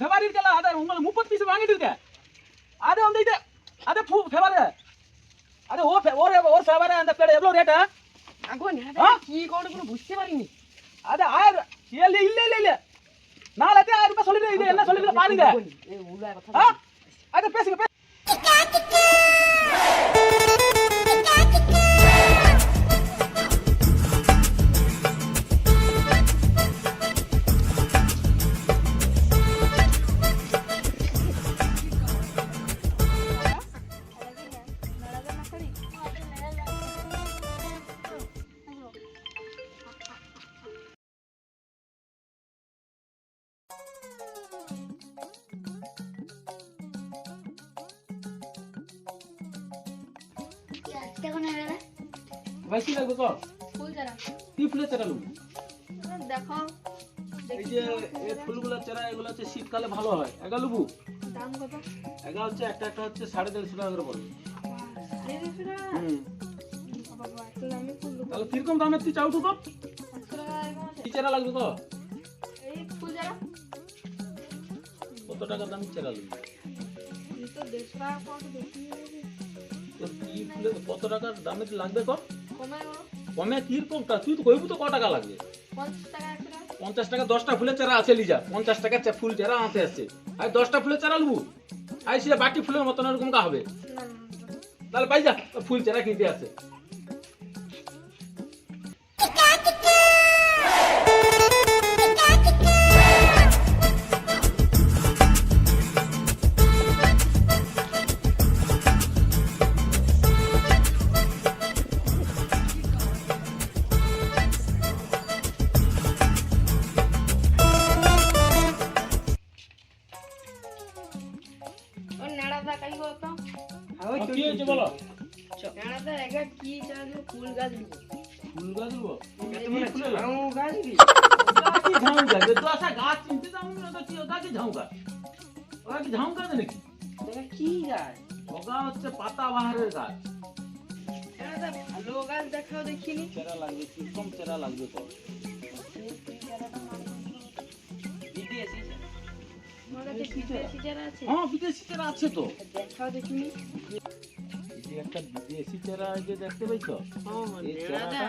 February ಕೆಲ ಅದ உங்களுக்கு 30 பீஸ் வாங்கிட்டு இருக்க அது வந்து இது அது ಫೆಬ್ರವರಿ আরে ও ওর ফেভারে அந்த পেড়ে এவ்வளவு রেট আগো না কি কোড কোনো বুঝতে পারিনি அது 1000 இல்ல இல்ல இல்ல இல்ல நாளைக்கு 1000 ரூபாய் சொல்லிடு இது என்ன சொல்லிடு பாருங்க এই উলা কথা அது பேசுங்க বেশি লাগবে তো ফুল চারা কি ফুলের চারা লুবি দেখো এই যে এই ফুলগুলোর চারা এগুলো হচ্ছে শীতকালে ভালো হয় এগা লুবু দাম কত এগা হচ্ছে একটা হচ্ছে 150 টাকা করে পড়বে বাবা তো আমি ফুল তাহলে কিরকম দামে তুই চাও তো কি চারা লাগবে তো এই ফুল চারা কত টাকা দাম চারা লুবি তো 150 টাকা কত বেশি তো কি ফুলে কত টাকা দামে লাগবে কর কমে কমে কিরকমটা তুই তো কইবু তো কত টাকা লাগবে 50 টাকা একটা 50 টাকা 10টা ফুলের চারা আছে লিজা 50 টাকা ফুল চারা আছে আছে আর 10টা ফুলের চারা লবু আইসে বাটি ফুলের মতন এরকম কা হবে তাহলে পাই যা ফুল চারা কিনতে আছে কি হয়েছে বলো নাড়াদা এগা কি চাইলো ফুল গাছ দিব ফুল গাছ দিব তুমি ঝাউ গাছ দিবি কি ঝাউ গাছ তো আসা গাছ চিনতে যাও না তো কি ওটা কি ঝাউ গাছ ওটা কি ঝাউ গাছ নাকি এটা কি গাছ ওটা হচ্ছে পাতা বাহারের গাছ নাড়াদা ভালো গাছ দেখাও দেখিনি চেরা লাগবে কিরকম চেরা লাগবে তো বিদেশি মানে বিদেশি যারা আছে হ্যাঁ বিদেশি চেরা আছে তো দেখাও দেখিনি এই একটা বিদেশি চেরা এই যে দেখতে পাইছো এই চেরাটা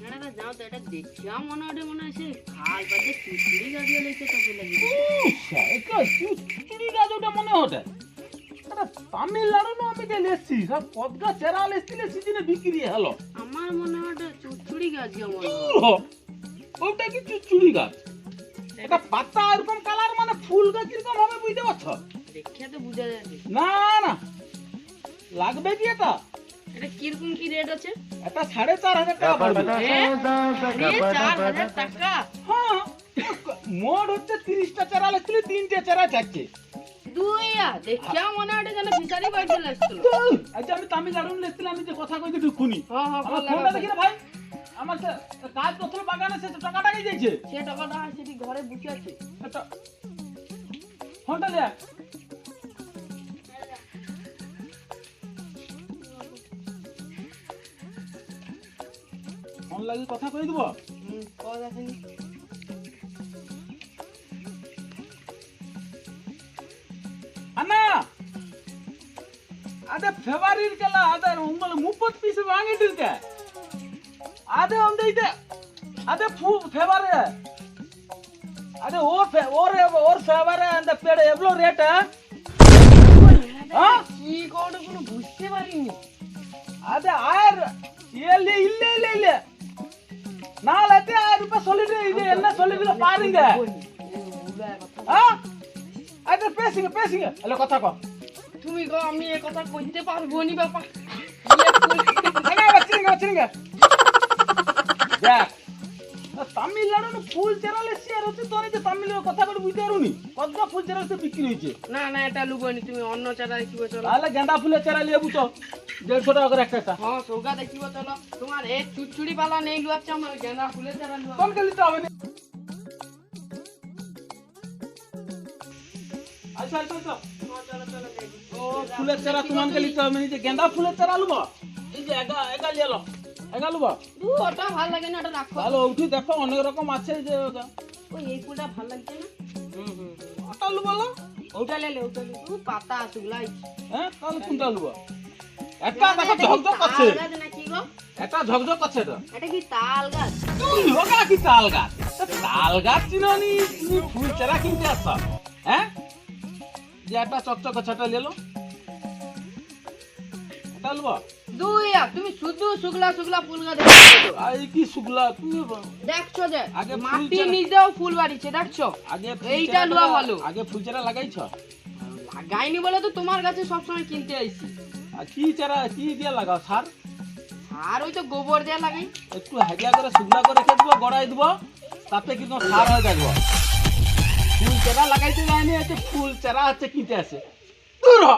নাড়াদা যাও তো এটা দেখিয়া মনে হয় খাল বাদে চুচুড়ি গাছ লেগে তো লাগে এটা চুচুড়ি গাছ ওটা মনে হতে আরে তামিলনাড়ু নো আমি যে লেছি সব পদগা চেরা লেছিলে সিজনে বিক্রি হলো আমার মনে হয় চুচুড়ি গাছ মনে ওটা কি চুচুড়ি গাছ এটা পাতা এরকম কালার মানে ফুল গাছ কিরকম হবে বুঝতে পারছো দেখিয়া তো বুঝা যাচ্ছে না না লাগবে কি এটা এটা কিরকম কি রেট আছে এটা 4500 টাকা পড়বে 4000 টাকা হ্যাঁ মোট হচ্ছে 30টা চারা লাগছিল 3টে চারা থাকছে দুইয়া দেখিয়া মনে হয় যেন ফিশারি বাইতে লাগছিল আচ্ছা আমি তামিলনাড়ু লেছিলাম আমি যে কথা কইতে তুই খুনি হ্যাঁ হ্যাঁ আমার ফোনটা দেখি না ভাই আমার কাজ করছিল বাগানে সে টাকাটা কি দিয়েছে সে টাকাটা সেটি ঘরে বসে আছে এটা ফোনটা লে ফোন লাগি কথা কই দিব কল আসেনি அண்ணா அத ஃபெப்ரவரி கல அத உங்களுக்கு 30 பீஸ் வாங்கிட்டு இருக்க அது வந்து இது அது ஃபெப்ரவரி அது ஓர் ஃபெப்ரவரி அந்த பேட எவ்வளவு ரேட் কি কোড কোনো বুঝতে পারিনি அது 1000 இல்ல இல்ல இல்ல இல்ல நாளைக்கு 1000 ரூபாய் சொல்லிடு இது என்ன சொல்லிடு பாருங்க আরে পেছিங்க এলে কথা কও তুমি গো আমি এই কথা কইতে পারবো নি বাবা আরে বাচ্চিঙ্গা দেখ তামিলনাড়ু ফুল চারা লেছি আর হচ্ছে তোর এই যে তামিলের কথা করে বুঝতে পারুনি কতটা ফুল চারা হচ্ছে বিক্রি হয়েছে না না এটা লুবনি তুমি অন্য চারা দেখিব চলো তাহলে গেঁদা ফুলের চারা লিয়ে তো 150 টাকা করে একটা হ্যাঁ সৌগা দেখিব চলো তোমার এই চুচুড়ি পালা নেই লুয়াচ্ছে আমার গেঁদা ফুলের চারা লুয়া কোন গলিতে হবে না আচ্ছা চলো চলো ও ফুলের চারা তোমাকে লিতে হবে না যে গেঁদা ফুলের চারা লুবা এই যে এগা লিয়ে লো এগা লুবা ওটা ভালো লাগে না ওটা রাখো তাহলে ওঠি দেখো অনেক রকম আছে যে ওই এই ফুলটা ভালো লাগছে না? ওটা লুবো না? ওটা লেলে পাতা শুকলাই। হ্যাঁ তাহলে কোনটা লুবো? একটা দেখো ঝকঝক করছে, তাল গাছ নাকি গো? একটা ঝকঝক করছে তো। এটা কি তাল গাছ? তুই হোগা কি তাল গাছ? তাল গাছ চিনি তুমি ফুল চারা কিনতে আসছ, হ্যাঁ? যে একটা চকচক ছাটা লেলো, এটা লুবো? তুমি শুধু শুকলা শুকলা ফুল গাছ দেখছো? আই কি শুকলা তুই দেখছো যে আগে ফুল মাটি চারা- নিজেও ফুল বাড়িছে দেখছো? আগে এইটা লুয়া ভালো। আগে ফুল চারা লাগাইছ? লাগাইনি বলে তো তোমার কাছে সবসময় কিনতে আইছি। আর কি চারা কি দিয়া লাগাও সার? আর ওই তো গোবর দিয়ে লাগাই। একটু হাগিয়া করে শুকনা করে রেখে দেবো, গড়াই দেবো, তাতে কিন্তু সার হয়ে যাবো। ফুল চারা লাগাইতে যায়নি, ফুল চারা হচ্ছে কিনতে আসে। দূর হ।